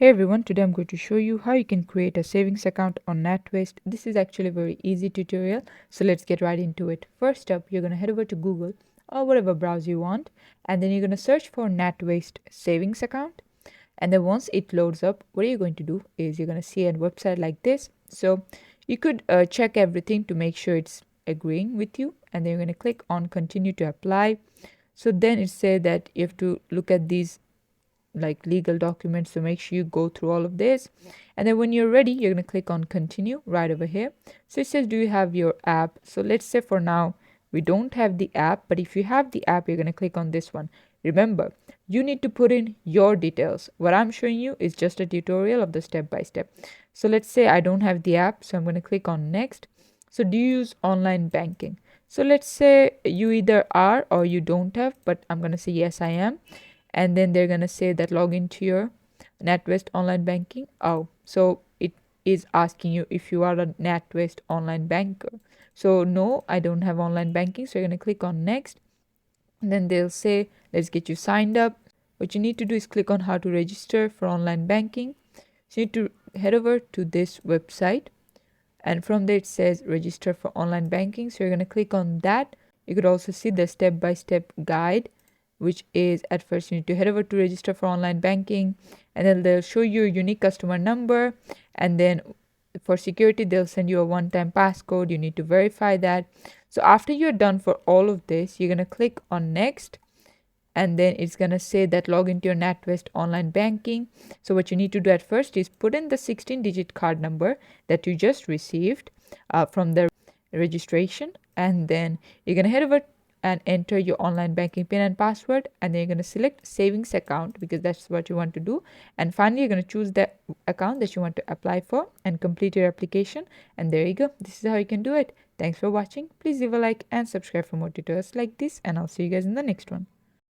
Hey everyone, today I'm going to show you how you can create a savings account on Natwest. This is actually a very easy tutorial, so let's get right into it. First up, you're going to head over to Google or whatever browser you want, and then you're going to search for Natwest savings account. And then once it loads up, what you're going to do is you're going to see a website like this. So you could check everything to make sure it's agreeing with you, and then you're going to click on continue to apply. So then it says that you have to look at these like legal documents, so make sure you go through all of this, and then when you're ready you're going to click on continue right over here. So it says, do you have your app? So let's say for now we don't have the app, but if you have the app you're going to click on this one. Remember, you need to put in your details. What I'm showing you is just a tutorial of the step by step. So let's say I don't have the app, so I'm going to click on next. So do you use online banking? So let's say you either are or you don't have, but I'm going to say yes, I am. And then they're going to say that log into your NatWest online banking. Oh, so it is asking you if you are a NatWest online banker. So no, I don't have online banking, so you're going to click on next, and then they'll say let's get you signed up. What you need to do is click on how to register for online banking. So you need to head over to this website, and from there it says register for online banking, so you're going to click on that. You could also see the step-by-step guide, which is at first you need to head over to register for online banking, and then they'll show you a unique customer number, and then for security they'll send you a one-time passcode. You need to verify that. So after you're done for all of this, you're going to click on next, and then it's going to say that log into your NatWest online banking. So what you need to do at first is put in the 16-digit card number that you just received from the registration, and then you're going to head over and enter your online banking pin and password, and then you're going to select savings account because that's what you want to do. And finally you're going to choose the account that you want to apply for and complete your application, and there you go. This is how you can do it. Thanks for watching. Please leave a like and subscribe for more tutorials like this, and I'll see you guys in the next one.